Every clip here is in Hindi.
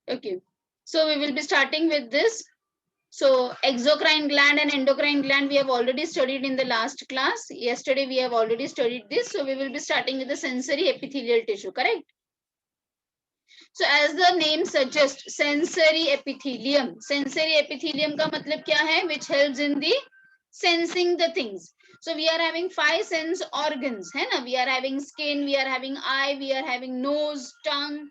Okay, so we will be starting with this. So exocrine gland and endocrine gland we have already studied in the last class. Yesterday we have already studied this. So we will be starting with the sensory epithelial tissue, correct? So as the name suggests, sensory epithelium. Sensory epithelium का मतलब क्या है? Which helps in the sensing the things. So we are having 5 sense organs, है ना? We are having skin, we are having eye, we are having nose, tongue,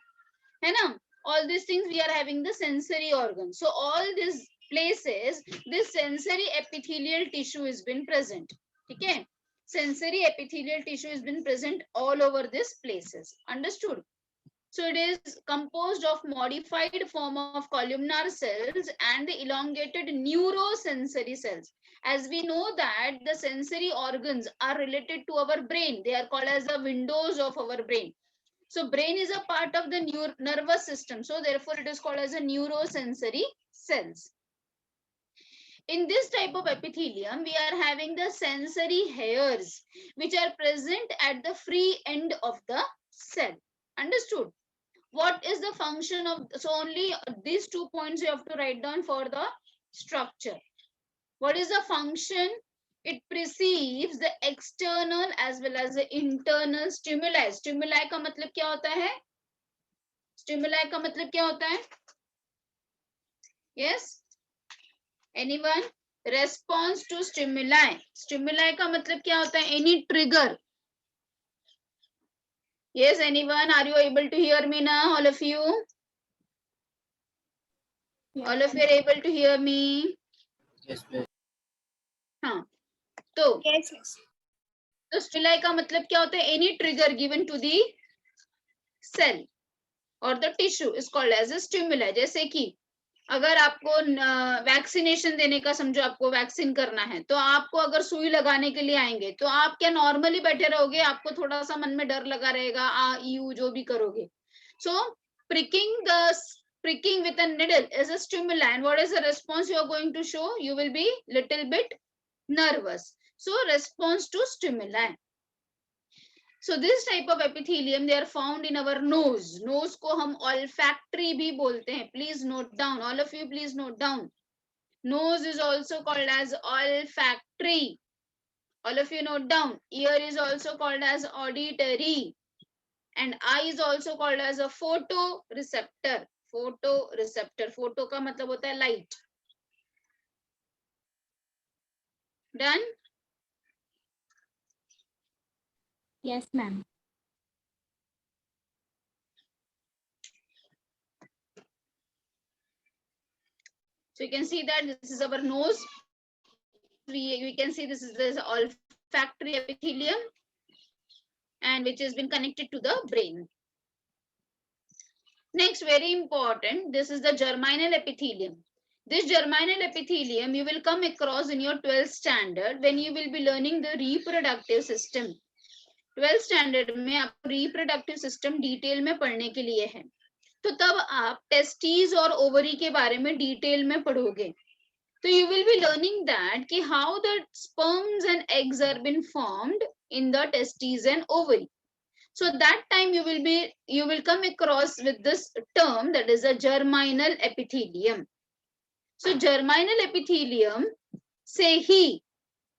है ना? All these things we are having the sensory organs. So all these places, this sensory epithelial tissue has been present. Okay? Sensory epithelial tissue has been present all over these places. Understood? So it is composed of modified form of columnar cells and the elongated neurosensory cells. As we know that the sensory organs are related to our brain. They are called as the windows of our brain. So brain is a part of the nervous system. So therefore it is called as a neurosensory cells. In this type of epithelium, we are having the sensory hairs which are present at the free end of the cell. Understood? What is the function of, so only these 2 points you have to write down for the structure. What is the function? It perceives the external as well as the internal stimuli. Stimuli का मतलब क्या होता है? Stimuli का मतलब क्या होता है? Yes? Anyone? Response to stimuli. Stimuli का मतलब क्या होता है? Any trigger. Yes, anyone? Are you able to hear me now, all of you? Yeah. All of you are able to hear me? Yes, miss. हाँ, तो Yes, yes. तो stimuli का मतलब क्या होता है? Any trigger given to the cell or the tissue is called as a stimuli. जैसे कि अगर आपको वैक्सीनेशन देने का, समझो आपको वैक्सीन करना है, तो आपको अगर सुई लगाने के लिए आएंगे तो आप क्या नॉर्मली बैठे रहोगे? आपको थोड़ा सा मन में डर लगा रहेगा, यू जो भी करोगे. सो pricking with a needle is a stimuli, and what is the response you are going to show? You will be little bit nervous. So response to stimuli. So this type of epithelium, they are found in our nose. Nose को हम olfactory भी बोलते हैं. Please note down. All of you, please note down. Nose is also called as olfactory. All of you note down. Ear is also called as auditory. And eye is also called as a photoreceptor. Photoreceptor. Photo का मतलब होता है light. Done? Yes, ma'am. So you can see that this is our nose. We can see this is the olfactory epithelium, and which has been connected to the brain. Next, very important, this is the germinal epithelium. This germinal epithelium you will come across in your 12th standard when you will be learning the reproductive system. 12th standard में आपको reproductive system detail में पढ़ने के लिए है. तो तब आप testes और ovary के बारे में detail में पढ़ोगे. So you will be learning that कि how the sperms and eggs are been formed in the testes and ovary. So that time you will come across with this term, that is a germinal epithelium. So germinal epithelium से ही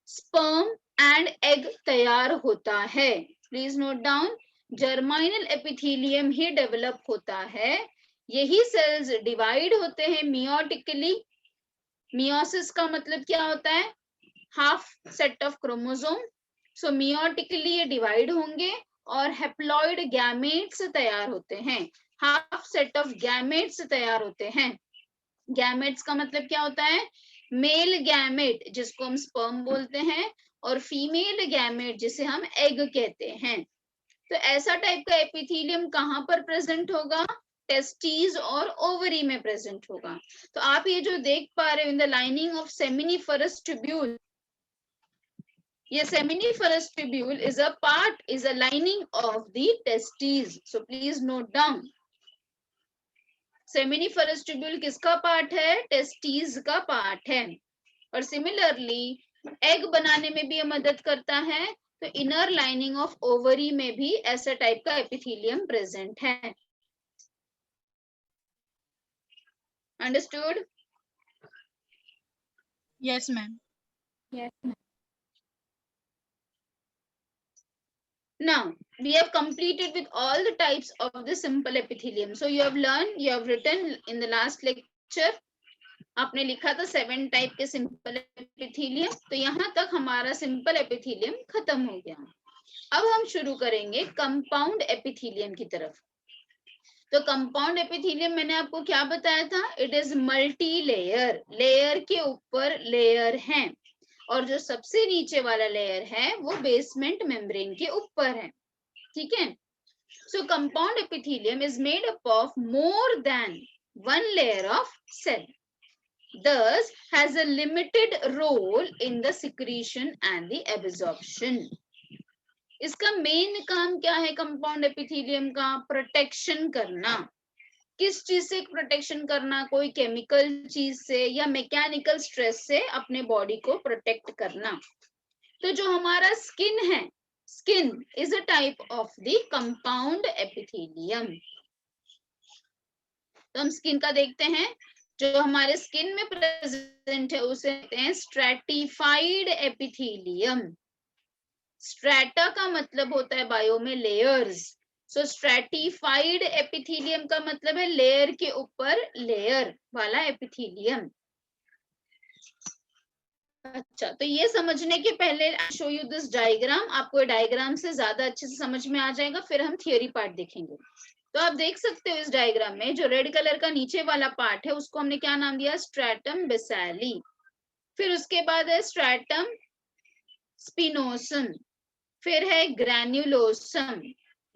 sperm and egg तैयार होता है. Please note down, germinal epithelium he develop होता है. यही cells divide होते हैं meiotically. Meiosis का मतलब क्या होता है? Half set of chromosome. So meiotically ये divide होंगे और हैप्लॉइड गैमेट्स तैयार होते हैं. हाफ सेट ऑफ गैमेट्स तैयार होते हैं. गैमेट्स का मतलब क्या होता है? मेल गैमेट जिसको हम स्पर्म बोलते हैं और फीमेल गैमेट जिसे हम एग कहते हैं. तो ऐसा टाइप का एपिथेलियम कहां पर प्रेजेंट होगा? टेस्टीज और ओवरी में प्रेजेंट होगा. तो आप ये जो देख पा रहे हो in the lining of seminiferous tubule, ये seminiferous tubule is a lining of the testes. So please note down. Seminiferous tubule किसका पार्ट है? टेस्टीज का पार्ट है. और सिमिलरली एग बनाने में भी ये मदद करता है. तो इनर लाइनिंग ऑफ ओवरी में भी ऐसा टाइप का एपिथेलियम प्रेजेंट है. Understood? Yes, ma'am. Yes, ma'am. Now, we have completed with all the types of the simple epithelium. So you have learned, you have written in the last lecture, आपने लिखा था 7 टाइप के सिंपल एपिथेलियम. तो यहाँ तक हमारा सिंपल एपिथेलियम खत्म हो गया. अब हम शुरू करेंगे कंपाउंड एपिथेलियम की तरफ. तो कंपाउंड एपिथेलियम मैंने आपको क्या बताया था? It is multi layer. Layer के ऊपर लेयर है, और जो सबसे नीचे वाला लेयर है वो बेसमेंट मेम्ब्रेन के ऊपर है. ठीक है. So compound epithelium is made up of more than one layer of cell, thus has a limited role in the secretion and the absorption. इसका मेन काम क्या है कंपाउंड एपिथेलियम का? प्रोटेक्शन करना. किस चीज से प्रोटेक्शन करना? कोई केमिकल चीज से या मैकेनिकल स्ट्रेस से अपने बॉडी को प्रोटेक्ट करना. तो जो हमारा स्किन है, skin is a type of the compound epithelium. तो हम स्किन का देखते हैं. जो हमारे स्किन में प्रेजेंट है उसे कहते हैं स्ट्रेटिफाइड एपिथेलियम. स्ट्रेटा का मतलब होता है बायो में लेयर्स. सो स्ट्रेटिफाइड एपिथेलियम का मतलब है लेयर के ऊपर लेयर वाला एपिथेलियम. अच्छा, तो ये समझने के पहले शो यू दिस डायग्राम. आपको डायग्राम से ज्यादा अच्छे से समझ में आ जाएगा, फिर हम थियोरी पार्ट देखेंगे. तो आप देख सकते हो इस डायग्राम में जो रेड कलर का नीचे वाला पार्ट है उसको हमने क्या नाम दिया? Stratum basale. फिर उसके बाद है स्ट्रैटम स्पिनोसम, फिर है granulosum,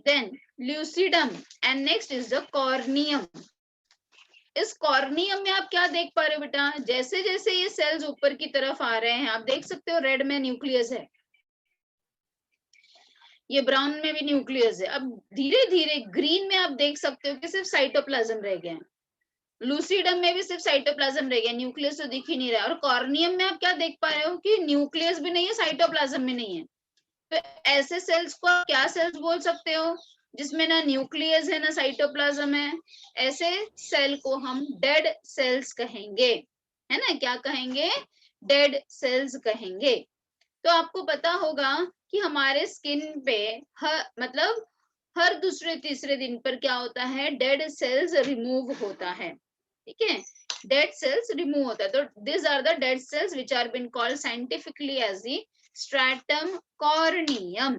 then lucidum, and next is the corneum. इस कॉर्नियम में आप क्या देख पा रहे हो बेटा? जैसे जैसे ये सेल्स ऊपर की तरफ आ रहे हैं, आप देख सकते हो रेड में न्यूक्लियस है, ये ब्राउन में भी न्यूक्लियस है. अब धीरे धीरे ग्रीन में आप देख सकते हो कि सिर्फ साइटोप्लाज्म रह गया है. लूसीडम में भी सिर्फ साइटोप्लाज्म रह गया, न्यूक्लियस तो दिख ही नहीं रहा. और कॉर्नियम में आप क्या देख पा रहे हो कि न्यूक्लियस भी नहीं है, साइटोप्लाज्म भी नहीं है. तो ऐसे सेल्स को आप क्या सेल्स बोल सकते हो? जिसमें ना न्यूक्लियस है ना साइटोप्लाज्म है. ऐसे सेल को हम डेड सेल्स कहेंगे, है ना? क्या कहेंगे? डेड सेल्स कहेंगे. तो आपको पता होगा कि हमारे स्किन पे मतलब हर दूसरे तीसरे दिन पर क्या होता है? डेड सेल्स रिमूव होता है. ठीक है, डेड सेल्स रिमूव होता है. तो this are the dead cells which are been called scientifically as the stratum corneum.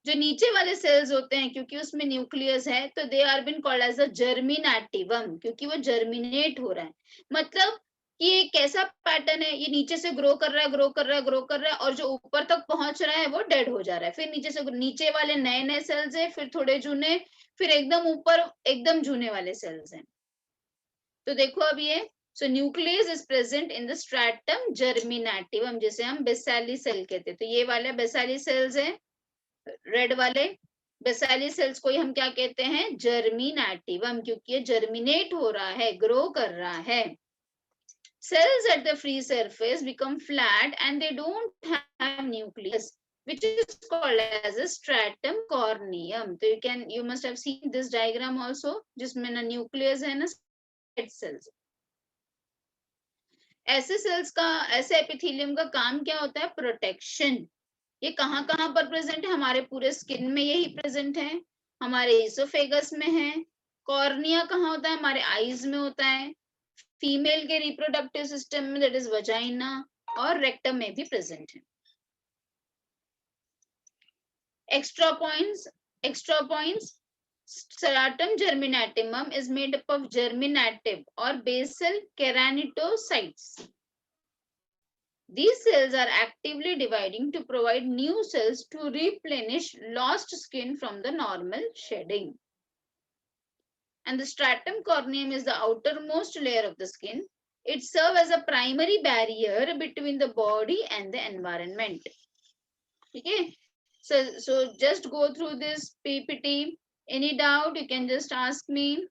जो नीचे वाले सेल्स होते हैं, क्योंकि उसमें न्यूक्लियस है, तो they are been called as a germinativum, क्योंकि वो जर्मिनेट हो रहा है. मतलब कि ये कैसा पैटर्न है? ये नीचे से ग्रो कर रहा है, ग्रो कर रहा है, ग्रो कर रहा है, और जो ऊपर तक पहुंच रहा है वो डेड हो जा रहा है. फिर नीचे से नीचे वाले नए नए सेल्स है, फिर थोड़े जूने, फिर एकदम ऊपर एकदम जूने वाले सेल्स हैं. तो देखो अब ये, so nucleus is present in the stratum germinativum, जिसे हम बेसाली सेल कहते हैं. तो ये वाले बेसाली सेल्स है, रेड वाले बेसाली सेल्स को ही हम क्या कहते हैं? जर्मिनेटिवम, क्योंकि ये जर्मिनेट हो रहा है, ग्रो कर रहा है. Cells at the free surface become flat and they don't have nucleus, which is called as a stratum corneum. So you must have seen this diagram also, जिसमें ना nucleus है ना dead cells. ऐसे सेल्स का, ऐसे एपिथेलियम का काम क्या होता है? प्रोटेक्शन. ये कहाँ कहाँ पर प्रेजेंट है? हमारे पूरे स्किन में यही प्रेजेंट है, हमारे इसोफेगस में है. कॉर्निया कहाँ होता है? हमारे आईज में होता है. फीमेल के रिप्रोडक्टिव सिस्टम में दैट इज वजाइना और रेक्टम में भी प्रेजेंट है. Extra points. Stratum germinativum is made up of germinative or basal keratinocytes. These cells are actively dividing to provide new cells to replenish lost skin from the normal shedding. And the stratum corneum is the outermost layer of the skin. It serves as a primary barrier between the body and the environment. Okay, so just go through this PPT. Any doubt you can just ask me.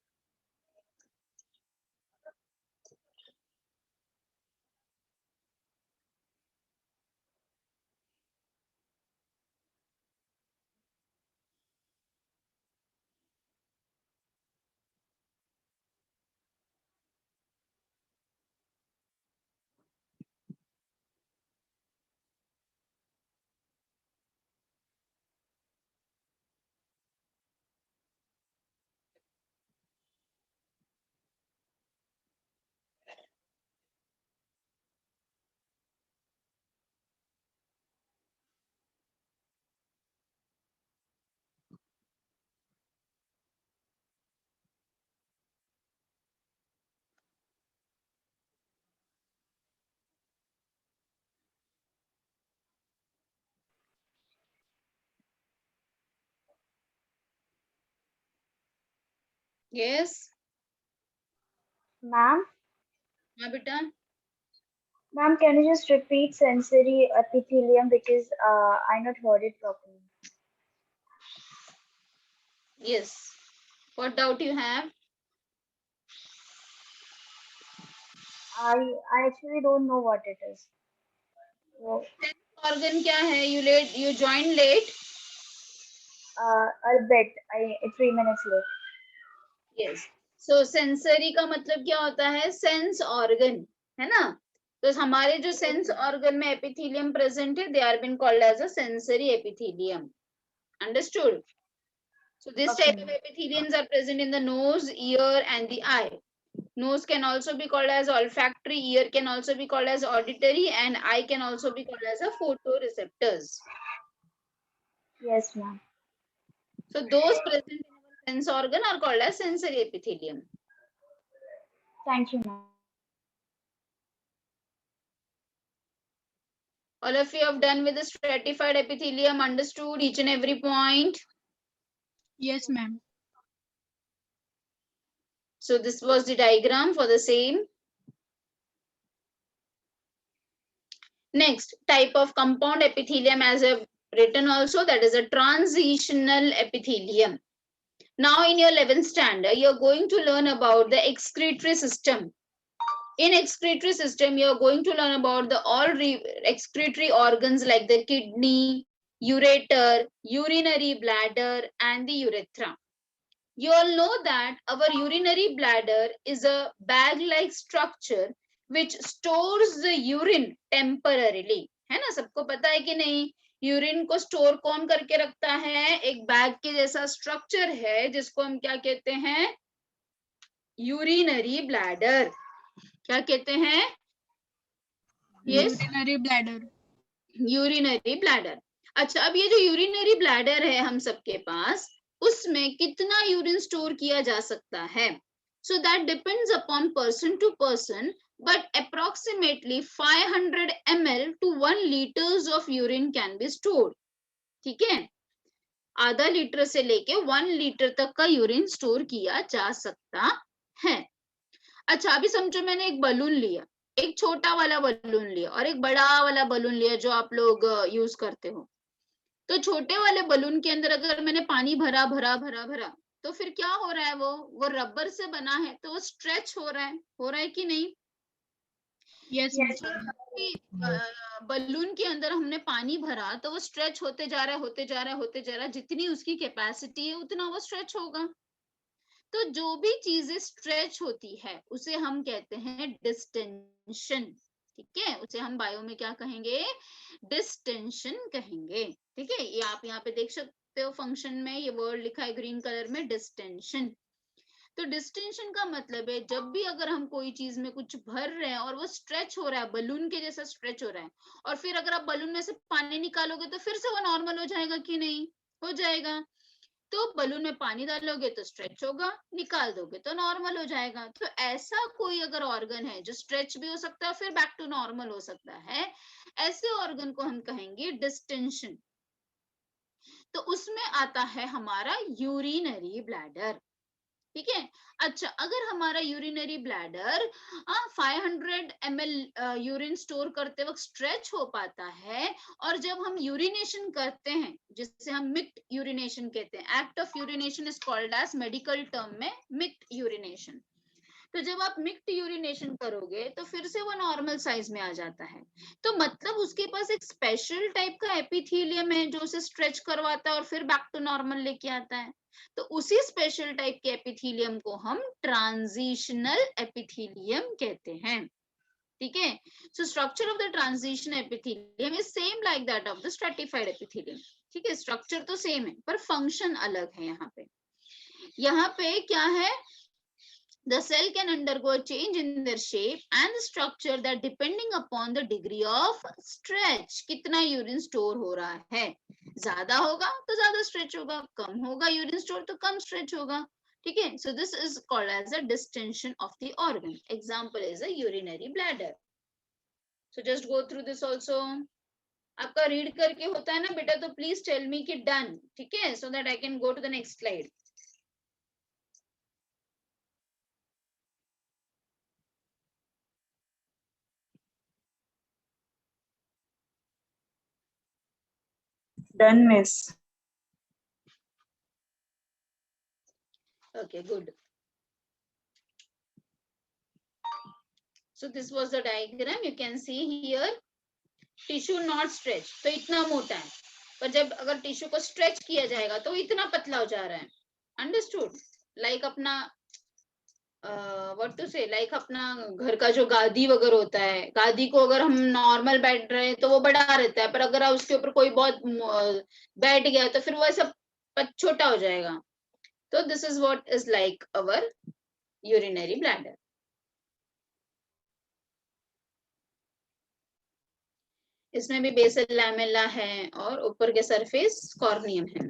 Yes. Ma'am, हाँ बेटा. ma'am, can you just repeat sensory epithelium because I not heard it properly. Yes. What doubt you have? I actually don't know what it is. So, Organ क्या है? You joined late. a bit. 3 minutes late. Yes. So sensory का मतलब क्या होता है? Sense organ, है ना? तो हमारे जो sense organ में epithelium present है, they are been called as a sensory epithelium. Understood? So this Okay, type of ma'am. epitheliums are present in the nose, ear, and the eye. Nose can also be called as olfactory, ear can also be called as auditory, and eye can also be called as a photoreceptors. Yes, ma'am. So those present in our sense organ are called as sensory epithelium. Thank you, ma'am. All of you have done with the stratified epithelium, understood each and every point. Yes, ma'am. So this was the diagram for the same. Next type of compound epithelium, as I've written also, that is a transitional epithelium. Now in your 11th standard, you're going to learn about the excretory system. In excretory system, you're going to learn about the all excretory organs like the kidney, ureter, urinary bladder, and the urethra. You all know that our urinary bladder is a bag-like structure which stores the urine temporarily. है ना? सबको पता है कि नहीं? यूरिन को स्टोर कौन करके रखता है? एक बैग के जैसा स्ट्रक्चर है जिसको हम क्या कहते हैं? Urinary bladder. क्या कहते हैं? Yes? Urinary bladder. Urinary bladder. अच्छा, अब ये जो यूरिनरी ब्लैडर है हम सबके पास, उसमें कितना यूरिन स्टोर किया जा सकता है? So that depends upon person to person, but approximately 500 ml to 1 liters of urine can be stored. ठीक है? आधा लीटर से लेके 1 लीटर तक का यूरिन स्टोर किया जा सकता है. अच्छा, अभी समझो मैंने एक बलून लिया, एक छोटा वाला बलून लिया और एक बड़ा वाला बलून लिया जो आप लोग यूज करते हो. तो छोटे वाले बलून के अंदर अगर मैंने पानी भरा भरा भरा भरा, तो फिर क्या हो रहा है? वो रबर से बना है तो वो स्ट्रेच हो रहा है कि नहीं? Yes, Yes, ma'am. बलून के अंदर हमने पानी भरा तो वो स्ट्रेच होते जा रहा है, होते जा रहा है, होते जा रहा है. जितनी उसकी कैपेसिटी है उतना वो स्ट्रेच होगा. तो जो भी चीजें स्ट्रेच होती है उसे हम कहते हैं डिस्टेंशन. ठीक है? उसे हम बायो में क्या कहेंगे? डिस्टेंशन कहेंगे. ठीक है? ये आप यहाँ पे देख सकते हो फंक्शन में ये वर्ड लिखा है ग्रीन कलर में, डिस्टेंशन. तो डिस्टेंशन का मतलब है जब भी अगर हम कोई चीज में कुछ भर रहे हैं और वो स्ट्रेच हो रहा है, बलून के जैसा स्ट्रेच हो रहा है, और फिर अगर आप बलून में से पानी निकालोगे तो फिर से वो नॉर्मल हो जाएगा कि नहीं? हो जाएगा. तो बलून में पानी डालोगे तो स्ट्रेच होगा, निकाल दोगे तो नॉर्मल हो जाएगा. तो ऐसा कोई अगर ऑर्गन है जो स्ट्रेच भी हो सकता है फिर बैक टू नॉर्मल हो सकता है, ऐसे ऑर्गन को हम कहेंगे डिस्टेंशन. तो उसमें आता है हमारा यूरिनरी ब्लैडर. ठीक है? अच्छा, अगर हमारा urinary bladder 500 ml urine store करते वक्त स्ट्रेच हो पाता है, और जब हम यूरिनेशन करते हैं जिसे हम मिक्ट यूरिनेशन कहते हैं, act of urination is called as medical term में मिक्ट यूरिनेशन. तो जब आप मिक्ट यूरिनेशन करोगे तो फिर से वो नॉर्मल साइज में आ जाता है. तो मतलब उसके पास एक स्पेशल टाइप का एपिथेलियम है जो उसे स्ट्रेच करवाता है और फिर बैक टू नॉर्मल लेके आता है. तो उसी स्पेशल टाइप के एपिथेलियम को हम ट्रांजिशनल एपिथेलियम कहते हैं. ठीक है? So structure of the transition epithelium is same like that of the stratified epithelium. ठीक है? स्ट्रक्चर तो सेम है पर फंक्शन अलग है. यहाँ पे क्या है? The cell can undergo a change in their shape and structure that depending upon the degree of stretch. कितना यूरिन स्टोर हो रहा है? ज्यादा होगा तो ज्यादा स्ट्रेच होगा, कम होगा यूरिन स्टोर तो कम स्ट्रेच होगा. ठीक है? So this is called as a distension of the organ. Example is a urinary bladder. So just go through this also. आपका रीड करके होता है ना बेटा, तो प्लीज टेल मी कि डन. ठीक है? So that I can go to the next slide. Done, miss. Okay, good. So this was the diagram. You can see here tissue not stretch, तो इतना मोटा है, पर जब अगर टिश्यू को स्ट्रेच किया जाएगा तो इतना पतला हो जा रहा है. अंडरस्टूड? लाइक अपना व्हाट टू से, लाइक अपना घर का जो गादी वगैरह होता है, गादी को अगर हम नॉर्मल बैठ रहे हैं तो वो बड़ा रहता है, पर अगर उसके ऊपर कोई बहुत बैठ गया तो फिर वो ऐसा छोटा हो जाएगा. तो this is what is like our urinary bladder. इसमें भी बेसल लैमेला है और ऊपर के सरफेस कॉर्नियम है.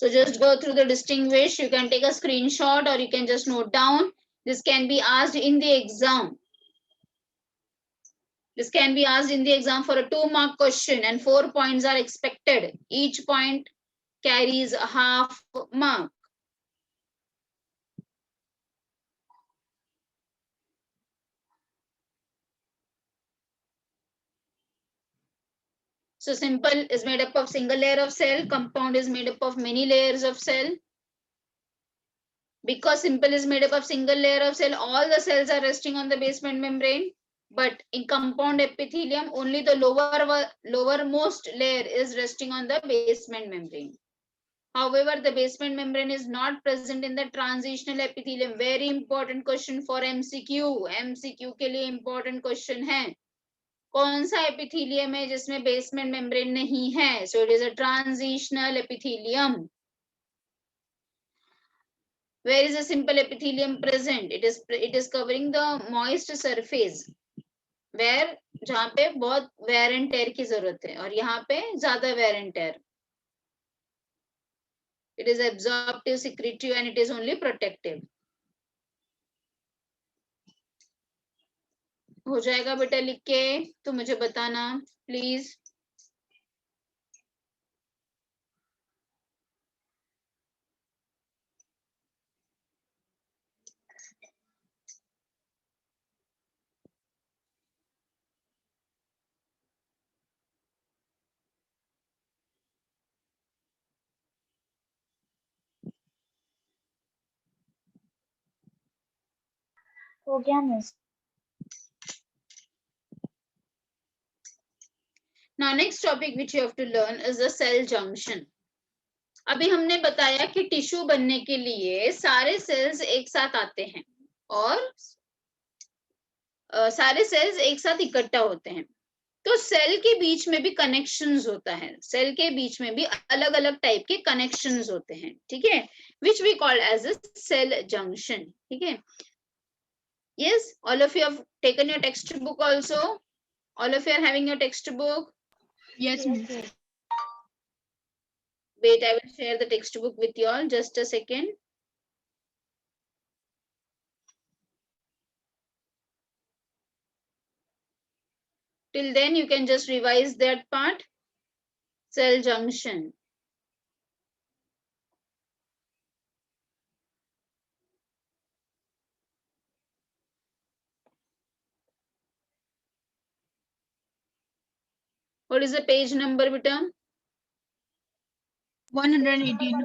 So just go through the distinguish. You can take a screenshot or you can just note down. This can be asked in the exam. This can be asked in the exam for a 2-mark question and 4 points are expected. Each point carries a half mark. So simple is made up of single layer of cell. Compound is made up of many layers of cell. Because simple is made up of single layer of cell, all the cells are resting on the basement membrane. But in compound epithelium, only the lowermost layer is resting on the basement membrane. However, the basement membrane is not present in the transitional epithelium. Very important question for MCQ. MCQ के लिए important question है. कौन सा epithelium है जिसमें basement membrane नहीं है? So it is a transitional epithelium. Where is a simple epithelium present? It is covering the moist surface. Where जहाँ पे बहुत wear and tear की जरूरत है और यहाँ पे ज्यादा wear and tear. It is absorptive, secretive and it is only protective. हो जाएगा बेटा लिख के तो मुझे बताना प्लीज. हो गया miss. Now next topic which you have to learn is the cell junction. अभी हमने बताया कि टिश्यू बनने के लिए सारे सेल्स एक साथ आते हैं और सारे सेल्स एक साथ इकट्ठा होते हैं. तो सेल के बीच में भी कनेक्शंस होता है. सेल के बीच में भी अलग अलग टाइप के कनेक्शंस होते हैं. ठीक है, which we call as a cell junction. ठीक है. Yes, all of you have taken your textbook also. All of you are having your textbook. Yes, miss. Yes. Wait, I will share the textbook with you all. Just a second. Till then, you can just revise that part. Cell junction. What is the page number, beta? 118.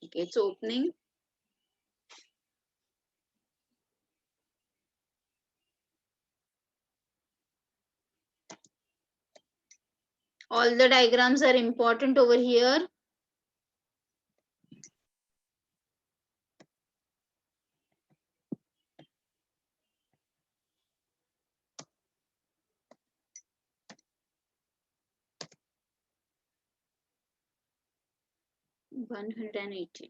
Okay, it's opening. All the diagrams are important over here. One 118.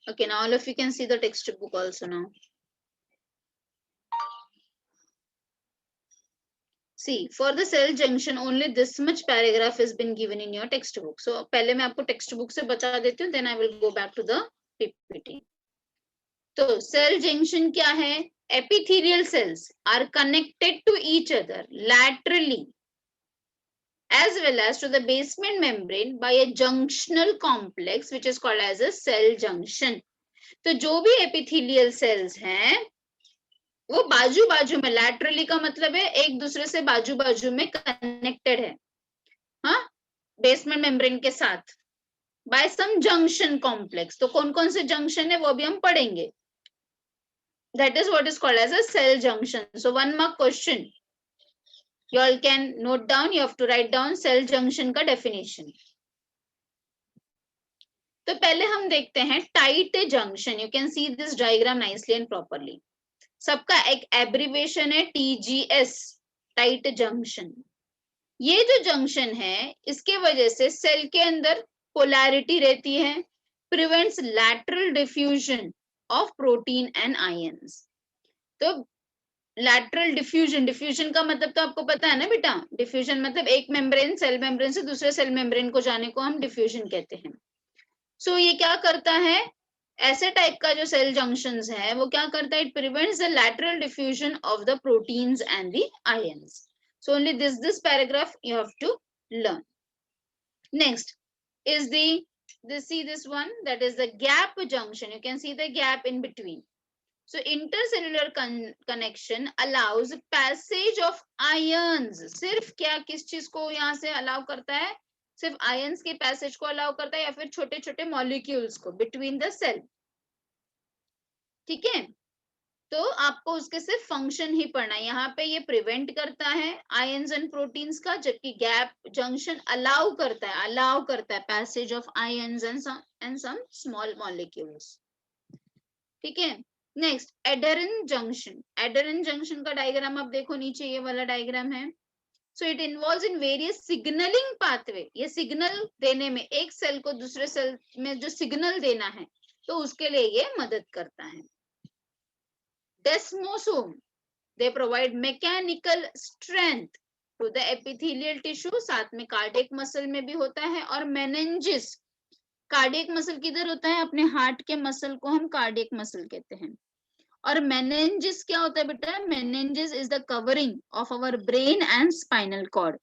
Okay, now all of you can see the textbook also now. See, for the cell junction, only this much paragraph has been given in your textbook. So, पहले मैं आपको textbook से बता देती हूँ, then I will go back to the PPT. तो सेल जंक्शन क्या है? Epithelial cells are connected to each other laterally as well as to the basement membrane by a junctional complex which is called as a cell junction. तो जो भी एपिथेलियल सेल्स हैं वो बाजू बाजू में, लैटरली का मतलब है एक दूसरे से बाजू बाजू में कनेक्टेड है, हाँ, बेसमेंट मेम्ब्रेन के साथ बाय सम जंक्शन कॉम्प्लेक्स. तो कौन कौन से जंक्शन है वो भी हम पढ़ेंगे. That is what is called as a cell junction. So 1 mark question, you all can note down, you have to write down cell junction का definition. तो पहले हम देखते हैं tight junction. You can see this diagram nicely and properly. सबका एक एब्रीविएशन है TGS, टाइट जंक्शन. ये जो जंक्शन है इसके वजह से सेल के अंदर पोलैरिटी रहती है, prevents lateral diffusion of protein and ions. तो लैटरल डिफ्यूजन, डिफ्यूजन का मतलब तो आपको पता है ना बेटा, डिफ्यूजन मतलब एक मेम्ब्रेन, सेल मेम्ब्रेन से दूसरे सेल मेम्ब्रेन को जाने को हम डिफ्यूजन कहते हैं. सो ये क्या करता है, ऐसे टाइप का जो सेल जंक्शंस है वो क्या करता है, it prevents the lateral diffusion of the proteins and the ions. So only this paragraph you have to learn. Next is see this one, that is the gap junction. You can see the gap in between. So intercellular connection allows passage of ions. सिर्फ क्या किस चीज को यहाँ से अलाउ करता है, सिर्फ आयंस के पैसेज को अलाउ करता है या फिर छोटे छोटे मॉलिक्यूल्स को बिटवीन द सेल. ठीक है, तो आपको उसके सिर्फ फंक्शन ही पढ़ना है. यहाँ पे ये प्रिवेंट करता है आयंस एंड प्रोटीन्स का, जबकि गैप जंक्शन अलाउ करता है passage of ions and some small molecules. ठीक है. Next adherent junction. Adherent junction का डायग्राम आप देखो, नीचे ये वाला डायग्राम है. So it involves in various signalling pathway. ये सिग्नल देने में, एक सेल को दूसरे सेल में जो सिग्नल देना है तो उसके लिए ये मदद करता है. Desmosome, they provide mechanical strength to the epithelial tissue. साथ में कार्डियक मसल में भी होता है. और मेनिंजिस, कार्डियक मसल किधर होता है, अपने हार्ट के मसल को हम कार्डियक मसल कहते हैं. और मेनिंजिस क्या होता है बेटा, meninges is the covering of our brain and spinal cord.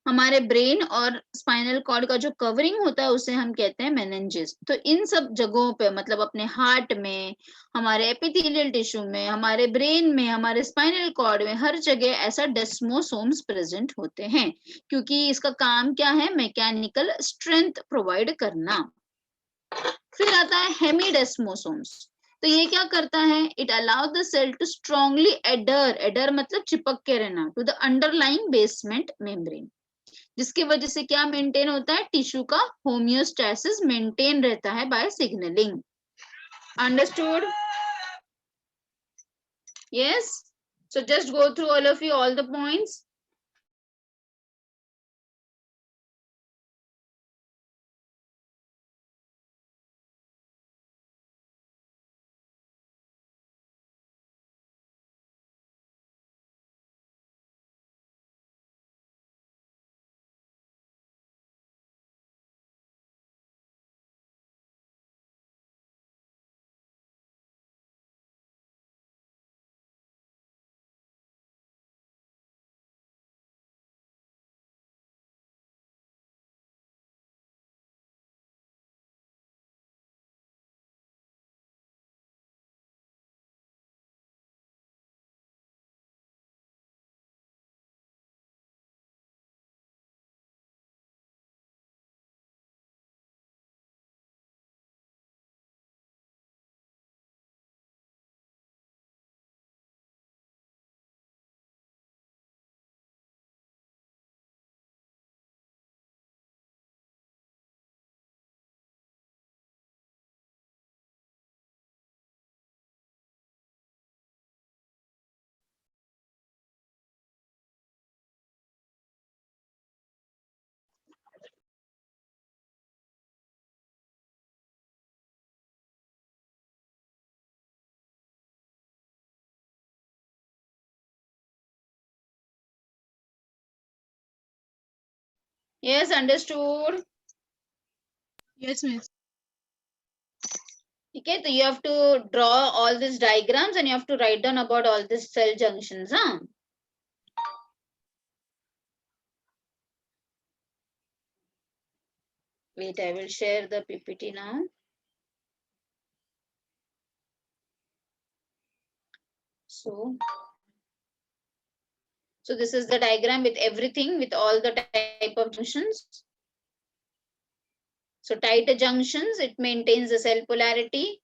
हमारे ब्रेन और स्पाइनल कॉर्ड का जो कवरिंग होता है उसे हम कहते हैं मेनिंजिस. तो इन सब जगहों पे, मतलब अपने हार्ट में, हमारे एपिथेलियल टिश्यू में, हमारे ब्रेन में, हमारे स्पाइनल कॉर्ड में, हर जगह ऐसा डेस्मोसोम्स प्रेजेंट होते हैं, क्योंकि इसका काम क्या है, मैकेनिकल स्ट्रेंथ प्रोवाइड करना. फिर आता है हेमीडेस्मोसोम्स. तो ये क्या करता है, it allow the cell to strongly adhere, adhere मतलब चिपक के रहना, to the underlying basement membrane, जिसकी वजह से क्या मेंटेन होता है, टिश्यू का होमियोस्टेसिस मेंटेन रहता है by signalling. Understood? Yes. So just go through all of you all the points. Yes, understood. Yes, miss. ठीक है, तो you have to draw all these diagrams and you have to write down about all these cell junctions. Wait, I will share the PPT now. So this is the diagram with everything, with all the type of junctions. So tight junctions, it maintains the cell polarity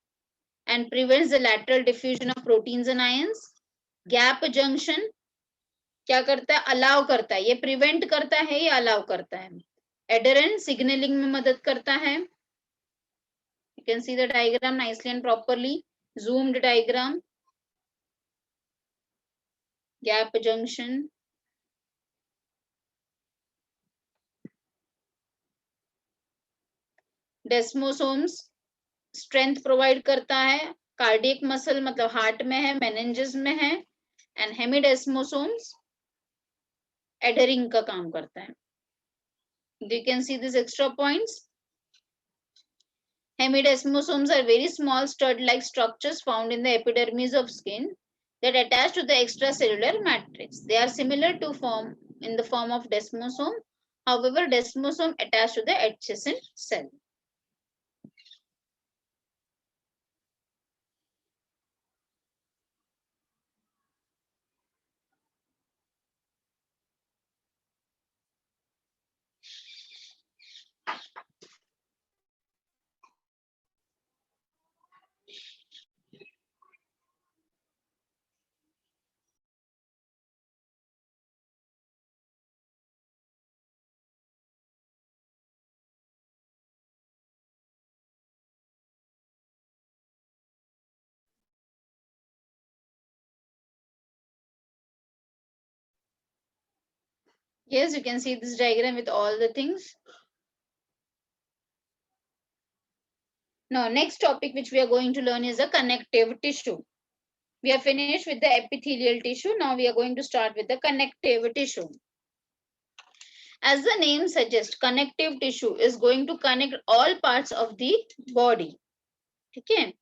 and prevents the lateral diffusion of proteins and ions. Gap junction क्या करता है? अलाउ करता है. ये प्रिवेंट करता है या अलाउ करता है? एडरेंट सिग्नलिंग में मदद करता है. You can see the diagram nicely and properly. Zoomed diagram. Gap junction. Desmosomes strength provide करता है. कार्डियक मसल मतलब हार्ट में है, मेनिंजेस में है. एंड हेमिडेस्मोसोम्स एडरिंग का काम करता है. You can see these extra points. Hemidesmosomes are very small stud-like structures found in the epidermis of skin that attach to the extracellular matrix. They are similar to form in the form of desmosome. However, desmosome attached to the adjacent cell. Yes, you can see this diagram with all the things. Now, next topic which we are going to learn is the connective tissue. We are finished with the epithelial tissue. Now we are going to start with the connective tissue. As the name suggests, connective tissue is going to connect all parts of the body. Okay.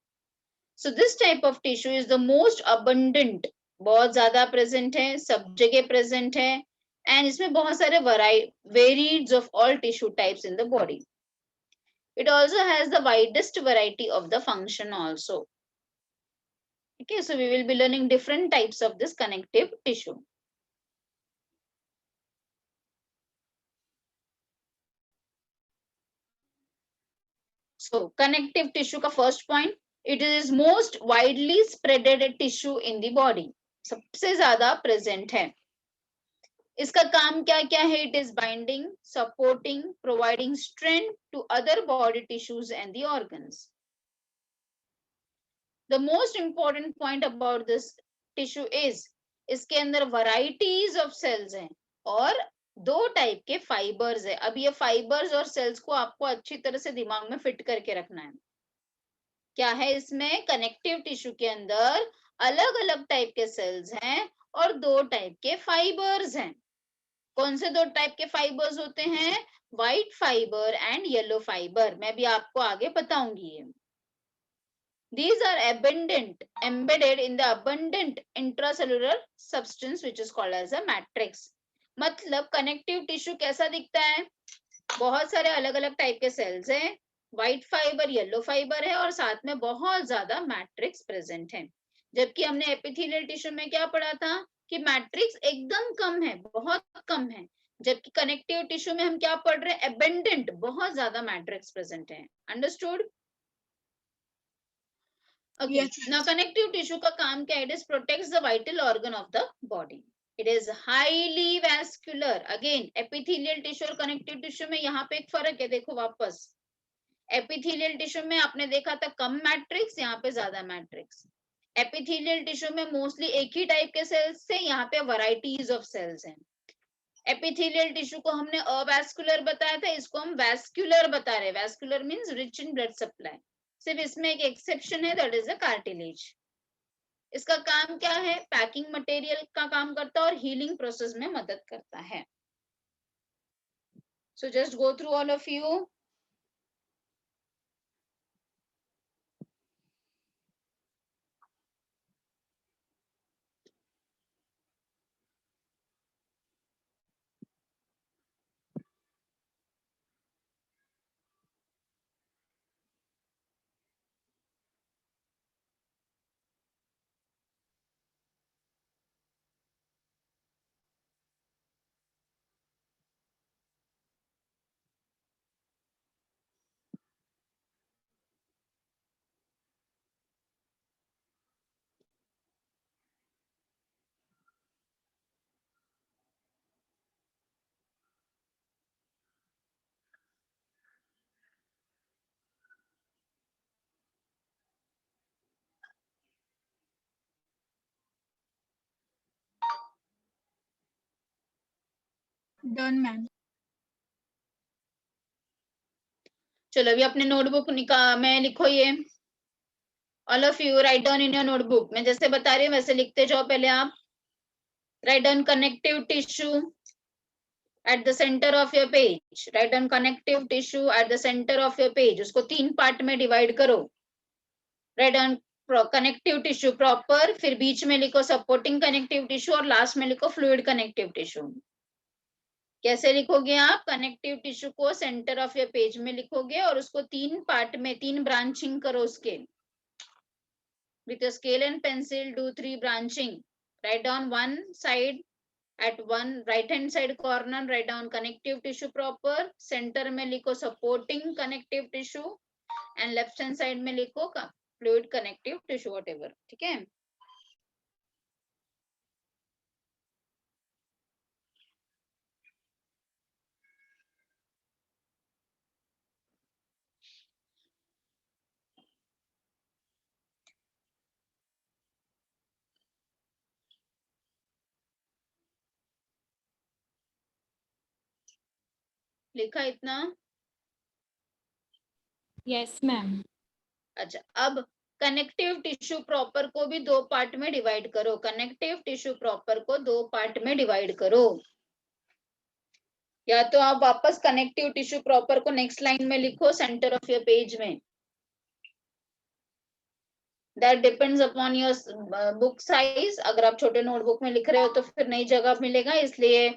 So this type of tissue is the most abundant. बहुत ज़्यादा present है, सब जगह present है, and इसमें बहुत सारे varieties of all tissue types in the body. It also has the widest variety of the function also. Okay, so we will be learning different types of this connective tissue. So connective tissue का first point, it is most widely spreaded tissue in the body. सबसे ज़्यादा present है. इसका काम क्या क्या है? It is binding, supporting, providing strength to other body tissues and the organs. The most important point about this tissue is इसके अंदर varieties of cells हैं और दो टाइप के फाइबर्स है. अब ये फाइबर्स और सेल्स को आपको अच्छी तरह से दिमाग में फिट करके रखना है. क्या है इसमें? कनेक्टिव टिश्यू के अंदर अलग अलग टाइप के सेल्स हैं और दो टाइप के फाइबर्स हैं. कौन से दो टाइप के फाइबर्स होते हैं? White fibre and yellow fibre. मैं भी आपको आगे बताऊंगी. These are embedded in the abundant intracellular substance which is called as a matrix. मतलब कनेक्टिव टिश्यू कैसा दिखता है? बहुत सारे अलग अलग टाइप के सेल्स हैं, व्हाइट फाइबर, येलो फाइबर है और साथ में बहुत ज्यादा मैट्रिक्स प्रेजेंट है. जबकि हमने एपिथेलियल टिश्यू में क्या पढ़ा था कि मैट्रिक्स एकदम कम है, बहुत कम है. जबकि कनेक्टिव टिश्यू में हम क्या पढ़ रहे हैं? एबेंडेंट, बहुत ज्यादा मैट्रिक्स प्रेजेंट है. Understood? Okay. Yes. Now connective tissue का काम क्या है? It is protects the vital organ of the body. It is highly vascular. Again, epithelial tissue और connective tissue में यहाँ पे एक फर्क है. देखो वापस, epithelial tissue में आपने देखा था कम मैट्रिक्स, यहाँ पे ज्यादा मैट्रिक्स. epithelial tissue में मोस्टली एक ही टाइप के सेल्स से, यहाँ पे varieties of cells हैं. epithelial tissue को हमने अवैस्कुलर बताया था, इसको हम वैस्कुलर बता रहे हैं. Vascular means rich in blood supply. सिर्फ इसमें एक एक्सेप्शन है, दैट इज द कार्टिलेज. इसका काम क्या है? पैकिंग मटेरियल का काम करता है और हीलिंग प्रोसेस में मदद करता है. सो just go through all of you. Done, ma'am. चलो अभी अपने नोटबुक में लिखो ये, all of you write down in your notebook. मैं जैसे बता रही हूँ वैसे लिखते जाओ पहले आप। Right down connective tissue at the centre of your page. Right down connective tissue at the centre of your page. उसको 3 पार्ट में डिवाइड करो। Right down connective tissue proper, फिर बीच में लिखो सपोर्टिंग कनेक्टिव टिश्यू और लास्ट में लिखो फ्लूइड कनेक्टिव टिश्यू। कैसे लिखोगे आप? कनेक्टिव टिश्यू को सेंटर ऑफ योर पेज में लिखोगे और उसको 3 पार्ट में 3 ब्रांचिंग करो उसके। With your scale and pencil, do 3 branching. Write down one side at one right hand side corner. Write down connective tissue proper. Center में लिखो supporting connective tissue and left hand side में लिखो fluid connective tissue whatever. ठीक है? लिखा इतना? Yes, ma'am. अच्छा, अब कनेक्टिव टिश्यू प्रॉपर को भी 2 पार्ट में डिवाइड करो। कनेक्टिव टिश्यू प्रॉपर को 2 पार्ट में डिवाइड करो। या तो आप वापस कनेक्टिव टिश्यू प्रॉपर को नेक्स्ट लाइन में लिखो सेंटर ऑफ योर पेज में। That depends upon your book size. अगर आप छोटे नोटबुक में लिख रहे हो तो फिर नई जगह मिलेगा, इसलिए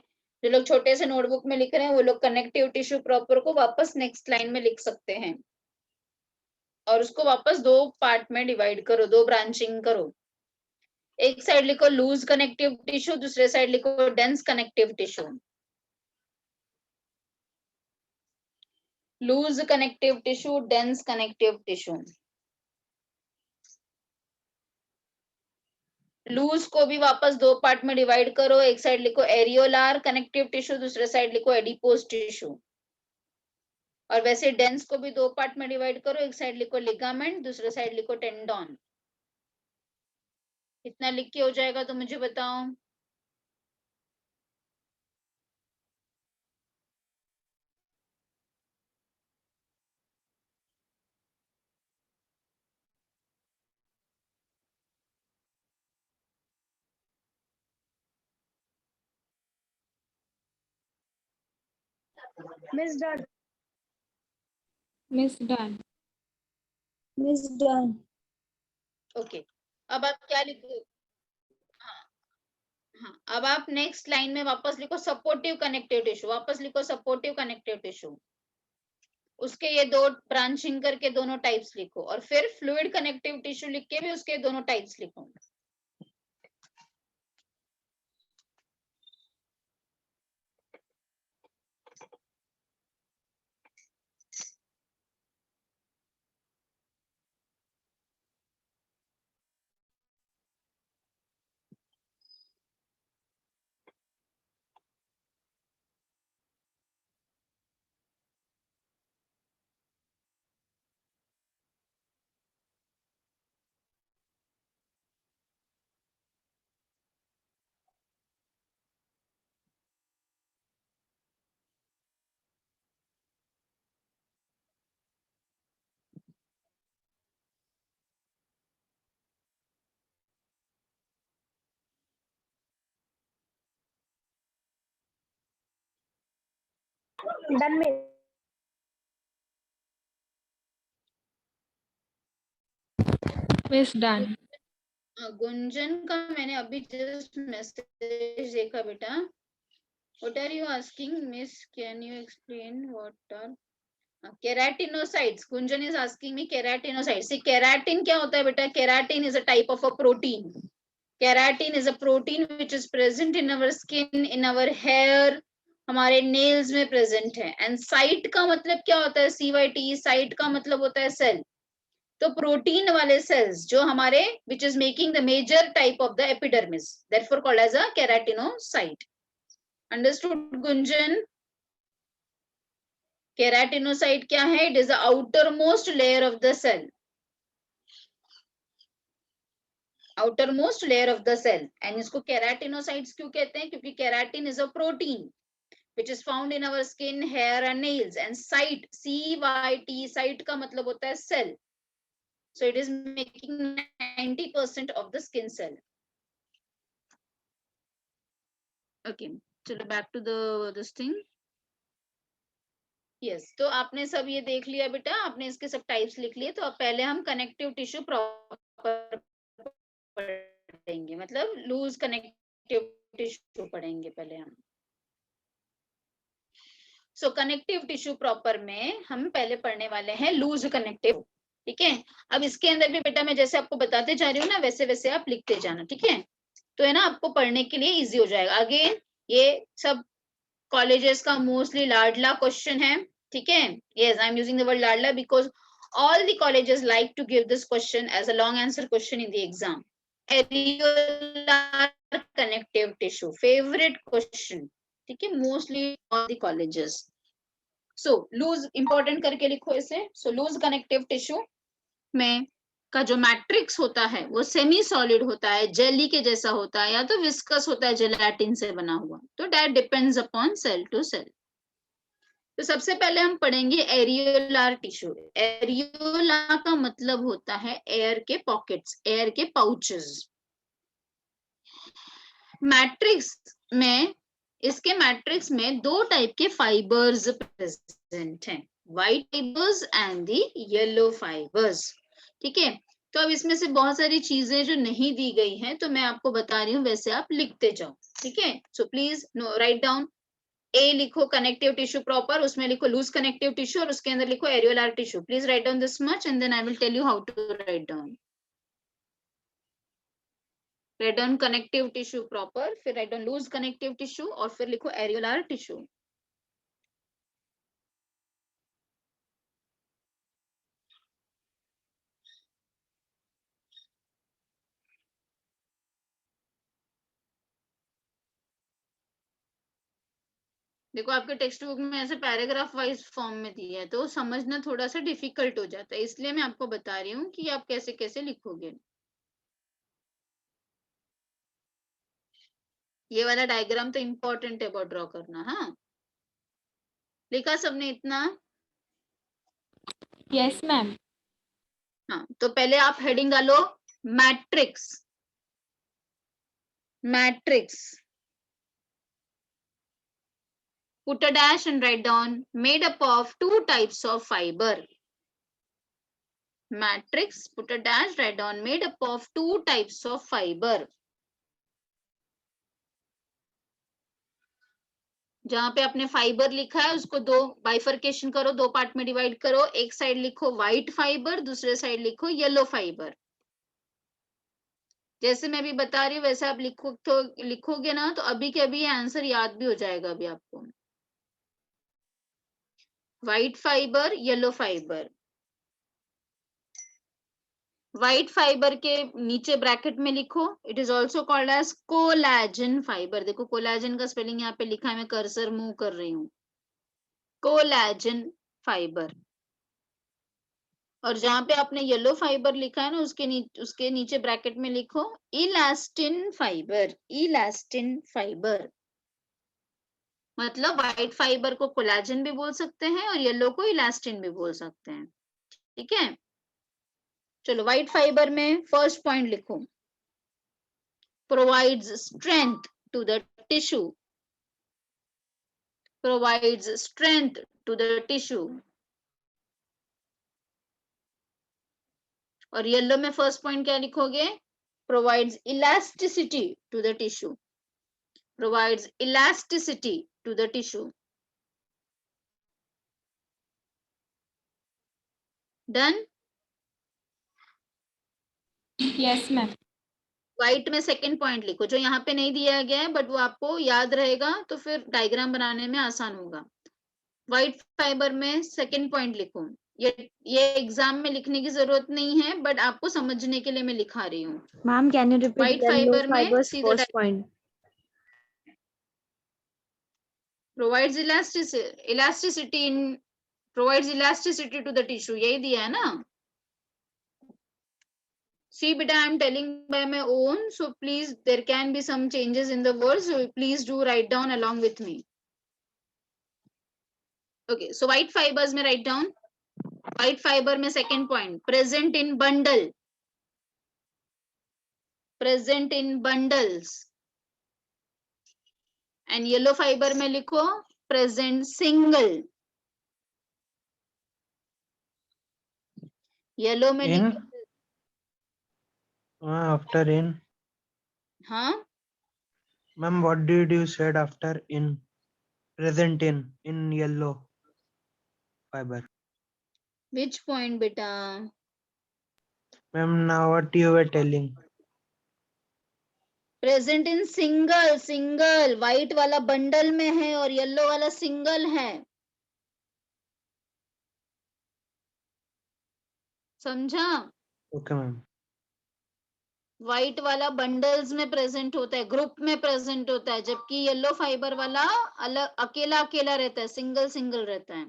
जो लोग छोटे से नोटबुक में लिख रहे हैं वो लोग कनेक्टिव टिश्यू प्रॉपर को वापस नेक्स्ट लाइन में लिख सकते हैं और उसको वापस 2 पार्ट में डिवाइड करो, 2 ब्रांचिंग करो। एक साइड लिखो लूज कनेक्टिव टिश्यू, दूसरे साइड लिखो dense connective tissue. Loose connective tissue, dense connective tissue. Loose को भी वापस 2 पार्ट में डिवाइड करो। एक साइड लिखो एरियोलार कनेक्टिव टिश्यू, दूसरे साइड लिखो एडिपोज टिश्यू। और वैसे डेंस को भी 2 पार्ट में डिवाइड करो। एक साइड लिखो लिगामेंट, दूसरे साइड लिखो टेंडन। कितना लिख के हो जाएगा तो मुझे बताओ। Miss done. Miss done. Miss done. Okay, अब आप क्या लिखो? हाँ, अब आप नेक्स्ट लाइन में वापस लिखो सपोर्टिव कनेक्टिव टिश्यू। वापस लिखो सपोर्टिव कनेक्टिव टिश्यू। उसके ये 2 ब्रांचिंग करके दोनों टाइप्स लिखो और फिर फ्लूइड कनेक्टिव टिश्यू लिख के भी उसके दोनों टाइप्स लिखो। Done, Miss. Miss done. Gunjan का मैंने अभी जस्ट मैसेज देखा बेटा। What are you asking miss, can you explain what are keratinocytes? Gunjan is asking me keratinocytes. See keratin क्या होता है बेटा? Keratin is a type of a protein. Keratin is a protein which is present in our skin, in our hair, हमारे नेल्स में प्रेजेंट है। एंड साइट का मतलब क्या होता है? CYT। साइट का मतलब होता है सेल। तो प्रोटीन वाले सेल्स जो हमारे which is making the major type of the epidermis, therefore called as a keratinocyte. Understood Gunjan? Keratinocyte क्या है? It is the outer most layer of the cell. Outer most layer of the cell. And इसको केराटिनोसाइट्स क्यों कहते हैं? क्योंकि keratin is a protein which is found in our skin, hair and nails. And cyte, CYT, cyte का मतलब होता है cell. So it is making 90% of the skin cell. Okay, चलो back to this thing. Yes, तो आपने सब ये देख लिया बेटा, आपने इसके सब टाइप्स लिख लिए. तो अब पहले हम कनेक्टिव टिश्यू प्रॉपर पढ़ेंगे, मतलब लूज कनेक्टिव टिश्यू पढ़ेंगे पहले हम. सो कनेक्टिव टिश्यू प्रॉपर में हम पहले पढ़ने वाले हैं लूज कनेक्टिव. ठीक है, अब इसके अंदर भी बेटा मैं जैसे आपको बताते जा रही हूँ ना, वैसे वैसे आप लिखते जाना. ठीक है, तो है ना, आपको पढ़ने के लिए इजी हो जाएगा. अगेन ये सब कॉलेजेस का मोस्टली लाडला क्वेश्चन है. ठीक है, yes, I am using the word लाडला because all the colleges like to give this question as a long answer question in the exam. Areolar connective tissue, favorite question. ठीक है, mostly all the colleges. So loose important करके लिखो इसे. So loose connective tissue में का जो मैट्रिक्स होता है वो सेमी सॉलिड होता है, जेली के जैसा होता है, या तो विस्कस होता है जेलाटिन से बना हुआ. तो that depends upon cell to cell. तो सबसे पहले हम पढ़ेंगे एरियोलार टिश्यू. एरियोला का मतलब होता है एयर के पॉकेट्स, एयर के पाउचेस. मैट्रिक्स में, इसके मैट्रिक्स में दो टाइप के फाइबर्स प्रेजेंट हैं, white fibres and the yellow fibres. ठीक है, तो अब इसमें से बहुत सारी चीजें जो नहीं दी गई हैं तो मैं आपको बता रही हूँ, वैसे आप लिखते जाओ. ठीक है, सो प्लीज राइट डाउन. ए लिखो कनेक्टिव टिश्यू प्रॉपर, उसमें लिखो लूज कनेक्टिव टिश्यू और उसके अंदर लिखो areolar tissue. Please write down this much and then I will tell you how to write down. Write down connective tissue proper, फिर write down loose connective tissue और फिर लिखो एरियोलार टिश्यू. देखो आपके टेक्स्ट बुक में ऐसे पैराग्राफ वाइज फॉर्म में दिया है तो समझना थोड़ा सा डिफिकल्ट हो जाता है, इसलिए मैं आपको बता रही हूँ कि आप कैसे कैसे लिखोगे. ये वाला डायग्राम तो इम्पोर्टेंट है बहुत ड्रॉ करना. हाँ, लिखा सबने इतना? Yes, ma'am. हाँ, तो पहले आप हेडिंग डालो matrix. Matrix, put a dash and write down made up of two types of fiber. Matrix, put a dash, write down made up of two types of fiber. जहां पे आपने फाइबर लिखा है उसको दो बाइफर्केशन करो, दो पार्ट में डिवाइड करो. एक साइड लिखो व्हाइट फाइबर, दूसरे साइड लिखो येलो फाइबर. जैसे मैं अभी बता रही हूँ वैसे आप लिखो, तो लिखोगे ना तो अभी के अभी आंसर याद भी हो जाएगा अभी आपको. White fibre, yellow fibre. White fibre के नीचे ब्रैकेट में लिखो it is also called as collagen fibre. देखो कोलैजन का स्पेलिंग यहाँ पे लिखा है, मैं कर्सर मूव कर रही हूँ. Collagen fibre. और जहां पे आपने येलो फाइबर लिखा है ना उसके नीचे ब्रैकेट में लिखो इलास्टिन फाइबर. इलास्टिन फाइबर मतलब व्हाइट फाइबर को कोलैजन भी बोल सकते हैं और येलो को इलास्टिन भी बोल सकते हैं. ठीक है, चलो व्हाइट फाइबर में फर्स्ट पॉइंट लिखो, provides strength to the tissue. Provides strength to the tissue. और येलो में फर्स्ट पॉइंट क्या लिखोगे? Provides elasticity to the tissue. Provides elasticity to the tissue. Done? Yes, ma'am. White में सेकंड पॉइंट लिखो, जो यहाँ पे नहीं दिया गया है बट वो आपको याद रहेगा तो फिर डायग्राम बनाने में आसान होगा. व्हाइट फाइबर में सेकंड पॉइंट लिखो. ये एग्जाम में लिखने की जरूरत नहीं है बट आपको समझने के लिए मैं लिखा रही हूँ. Ma'am, can you repeat White yellow fiber में fiber's सीधा first point? provides elasticity in provides elasticity to the tissue. यही दिया है ना. See beta, I am telling by my own, so please there can be some changes in the words, so please do write down along with me. Okay, so white fibers में write down. White fiber में second point, present in bundle. Present in bundles. And yellow fiber में लिखो present single. Yellow में In? लिखो After in. हाँ Ma'am, what did you said after in? Present in yellow fiber. which point बेटा? Ma'am, now what you were telling? Present in single. Single white वाला बंडल में है और येलो वाला सिंगल है. समझा? Okay, ma'am. व्हाइट वाला बंडल्स में प्रेजेंट होता है, ग्रुप में प्रेजेंट होता है, जबकि येलो फाइबर वाला अलग अकेला अकेला रहता है, सिंगल सिंगल रहता है.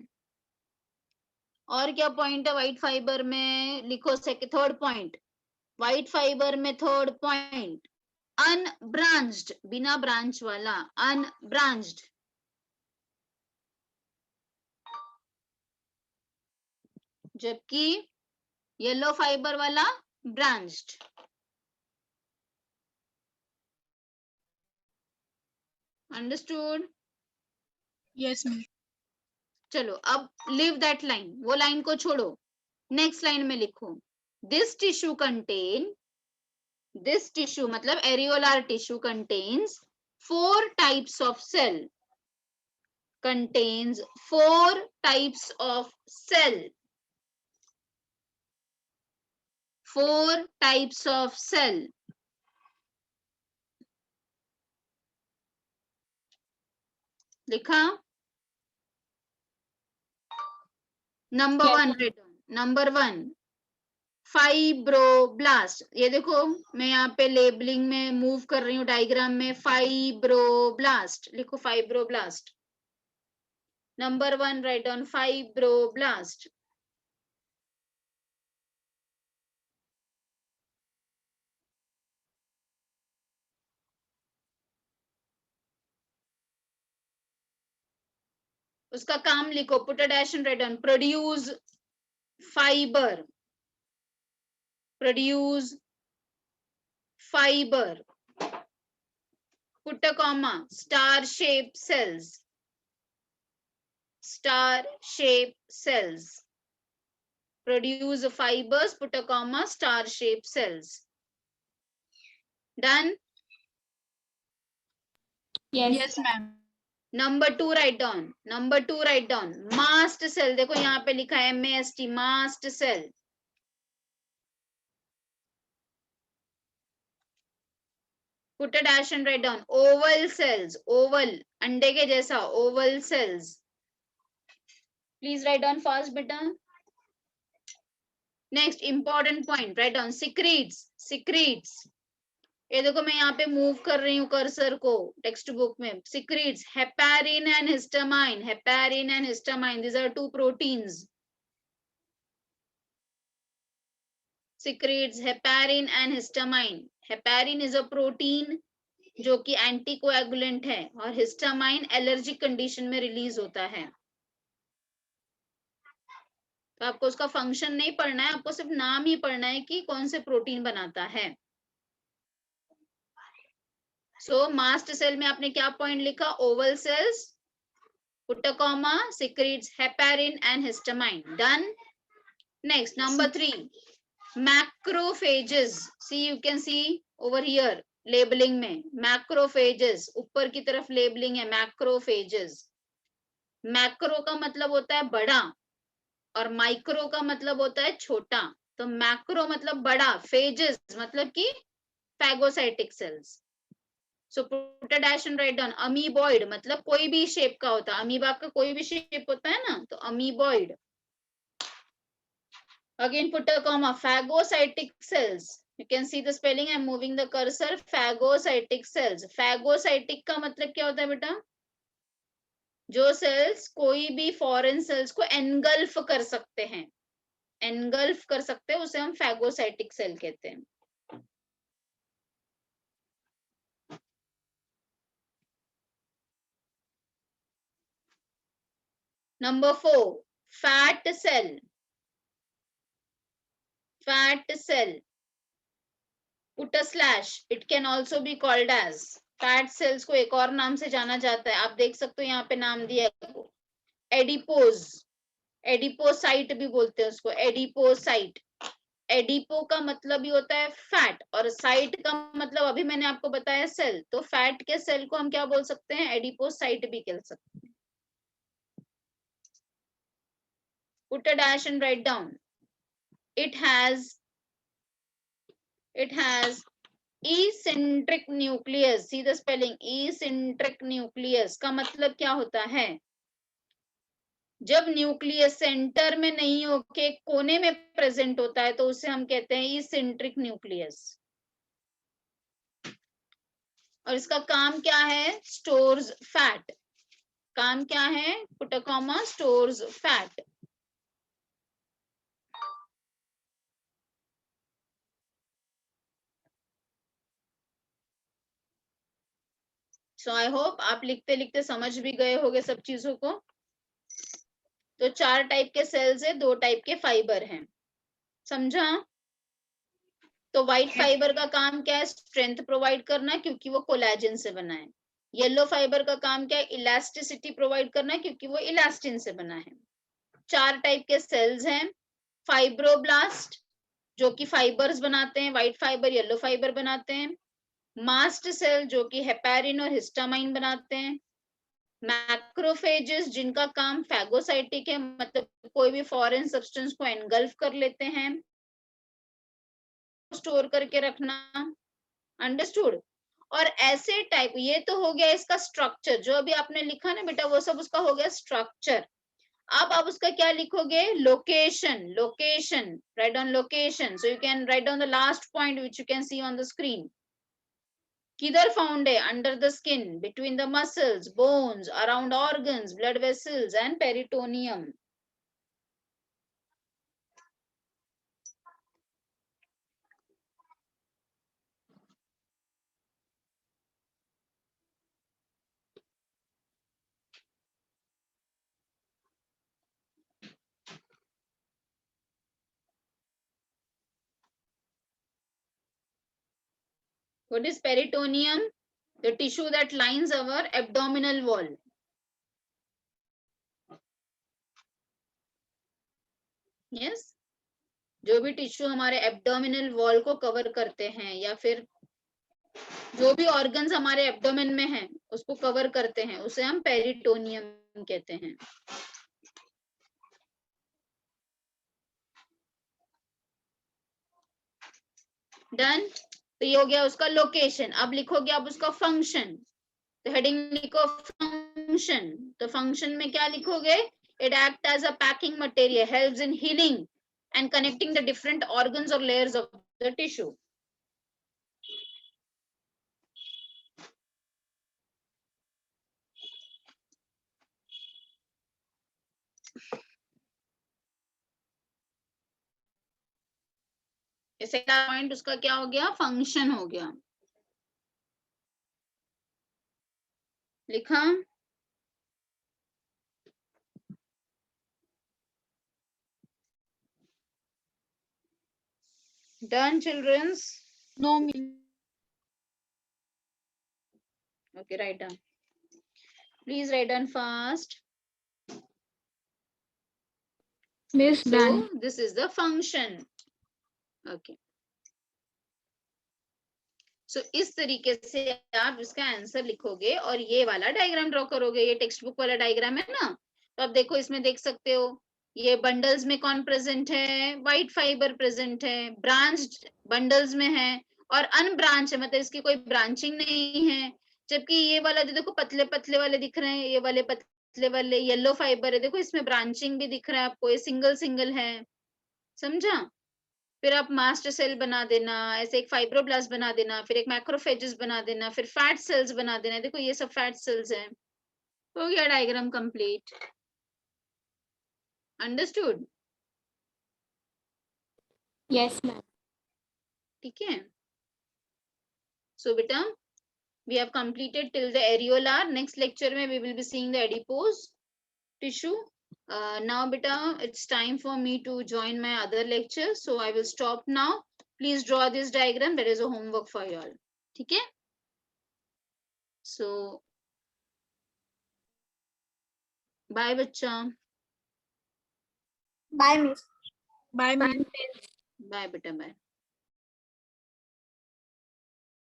और क्या पॉइंट है व्हाइट फाइबर में? लिखो second third point. White fibre में थर्ड पॉइंट, अनब्रांच्ड, बिना ब्रांच वाला, अनब्रांच्ड. जबकि येलो फाइबर वाला ब्रांच्ड. अंडरस्टूड? Yes, ma'am. चलो अब लीव दैट लाइन, वो लाइन को छोड़ो. नेक्स्ट लाइन में लिखो this tissue contain, this tissue मतलब areolar tissue contains 4 types of cell, contains 4 types of cell, 4 types of cell. लिखा? Number Yes, 1 return. Number 1 fibroblast. ये देखो मैं यहाँ पे लेबलिंग में मूव कर रही हूँ डायग्राम में. फाइब्रोब्लास्ट लिखो, fibroblast. Number 1 right on fibroblast. उसका काम लिखो, put a dash and right on. Produce fibre, produce fibre. Put a comma, star shaped cells, star shaped cells. Produce fibers, put a comma, star shaped cells. Done? yes, ma'am. Number 2 write down. Number 2 write down. Mast cell. देखो यहाँ पे लिखा है MAST, mast cell. Put a dash and write down. Oval cells, oval, अंडे के जैसा, oval cells. Please write down fast, beta. Next important point, write down secretes, secretes. ये देखो मैं यहाँ पे मूव कर रही हूँ कर्सर को टेक्स्ट बुक में. secretes, heparin and histamine, heparin and histamine, these are 2 proteins. secretes heparin and histamine. heparin is a protein जो कि एंटीकोएगुलेंट है और हिस्टामाइन एलर्जिक कंडीशन में रिलीज होता है. तो आपको उसका फंक्शन नहीं पढ़ना है, आपको सिर्फ नाम ही पढ़ना है कि कौन से प्रोटीन बनाता है. सो मास्ट सेल में आपने क्या पॉइंट लिखा? Oval cells, put a comma, secretes heparin and histamine. Done. Next, number 3, macrophages. See, you can see over here labeling में macrophages, ऊपर की तरफ labeling है macrophages. मैक्रो का मतलब होता है बड़ा और माइक्रो का मतलब होता है छोटा. तो मैक्रो मतलब बड़ा, फेजेस मतलब कि phagocytic cells. So put a dash and write down. Amoeboid मतलब कोई भी शेप का होता है, अमीबा का कोई भी शेप होता है ना, तो amoeboid. Again put a comma, phagocytic cells. You can see the spelling. I'm moving the cursor. Phagocytic cells. Phagocytic का मतलब क्या होता है बेटा? जो सेल्स कोई भी फॉरेन सेल्स को एनगल्फ कर सकते हैं, एनगल्फ कर सकते हैं, उसे हम फैगोसाइटिक सेल कहते हैं. Number 4, fat cell. Fat cell. Put a slash. It can also be called as. Fat cells को एक और नाम से जाना जाता है, आप देख सकते हो यहाँ पे नाम दिया है, एडिपोज, एडिपोसाइट भी बोलते हैं उसको, एडिपोसाइट। एडिपो का मतलब ही होता है फैट, और साइट का मतलब अभी मैंने आपको बताया सेल, तो फैट के सेल को हम क्या बोल सकते हैं, एडिपोसाइट भी कह सकते हैं। Put a dash and write down. It has eccentric nucleus. See the spelling, eccentric nucleus का मतलब क्या होता है, जब न्यूक्लियस सेंटर में नहीं होके कोने में प्रेजेंट होता है तो उसे हम कहते हैं इसेंट्रिक न्यूक्लियस। और इसका काम क्या है, स्टोर्स फैट। काम क्या है, put a comma, stores fat. So I hope आप लिखते लिखते समझ भी गए होंगे सब चीजों को। तो 4 टाइप के सेल्स है, 2 टाइप के फाइबर हैं, समझा। तो व्हाइट फाइबर का काम क्या है, स्ट्रेंथ प्रोवाइड करना क्योंकि वो कोलेजन से बना है। येलो फाइबर का काम क्या है, इलास्टिसिटी प्रोवाइड करना क्योंकि वो इलास्टिन से बना है। 4 टाइप के सेल्स हैं। फाइब्रोब्लास्ट जो कि फाइबर्स बनाते हैं, व्हाइट फाइबर येलो फाइबर बनाते हैं। मास्ट सेल जो कि हेपेरिन और हिस्टामाइन बनाते हैं। मैक्रोफेजेस जिनका काम फैगोसाइटिक है, मतलब कोई भी फॉरेन सब्सटेंस को एनगल्फ कर लेते हैं, स्टोर करके रखना, अंडरस्टूड। और ऐसे टाइप, ये तो हो गया इसका स्ट्रक्चर, जो अभी आपने लिखा ना बेटा वो सब उसका हो गया स्ट्रक्चर। अब आप उसका क्या लिखोगे, location. Location, write down location. So you can write down the last point which you can see on the screen. किधर फाउंड है, under the skin, between the muscles, bones, around organs, blood vessels and peritoneum. What is peritoneum? The tissue that lines our abdominal wall. Yes, जो भी टिश्यू हमारे एब्डोमिनल वॉल को कवर करते हैं, या फिर जो भी ऑर्गन्स हमारे एब्डोमेन में हैं उसको कवर करते हैं, उसे हम पेरिटोनियम कहते हैं। डन। तो ये हो गया उसका लोकेशन। अब लिखोगे आप उसका फंक्शन, तो हेडिंग लिखो फंक्शन। तो फंक्शन में क्या लिखोगे, it act as a packing material, helps in healing and connecting the different organs or layers of the tissue. Second point उसका क्या हो गया, फंक्शन हो गया। लिखा, done childrens? No, Miss. Okay, write down. Please write down fast. Miss, So done. this is the function. Okay. So इस तरीके से आप इसका आंसर लिखोगे और ये वाला डायग्राम ड्रॉ करोगे। ये टेक्स्ट बुक वाला डायग्राम है ना, तो आप देखो इसमें देख सकते हो, ये बंडल्स में कौन प्रेजेंट है, व्हाइट फाइबर प्रेजेंट है, ब्रांच्ड बंडल्स में है, और अनब्रांच है, मतलब इसकी कोई ब्रांचिंग नहीं है। जबकि ये वाला जो देखो पतले पतले वाले दिख रहे हैं, ये वाले पतले वाले येलो फाइबर है, देखो इसमें ब्रांचिंग भी दिख रहा है आपको, ये सिंगल सिंगल है, समझा। फिर आप मास्ट सेल बना देना, ऐसे एक फाइब्रोब्लास्ट बना देना, फिर एक मैक्रोफेजेस बना देना, फिर फैट सेल्स बना देना। देखो ये सब फैट सेल्स हैं। हो गया diagram complete. Understood? Yes, ma'am. ठीक है। सो बेटा we have completed till the areolar. Next lecture में we will be seeing the adipose tissue Now, beta, it's time for me to join my other lecture. So I will stop now. Please draw this diagram. There is a homework for you all. Okay? So, bye, bacha. Bye, Miss. Bye, beta. Bye.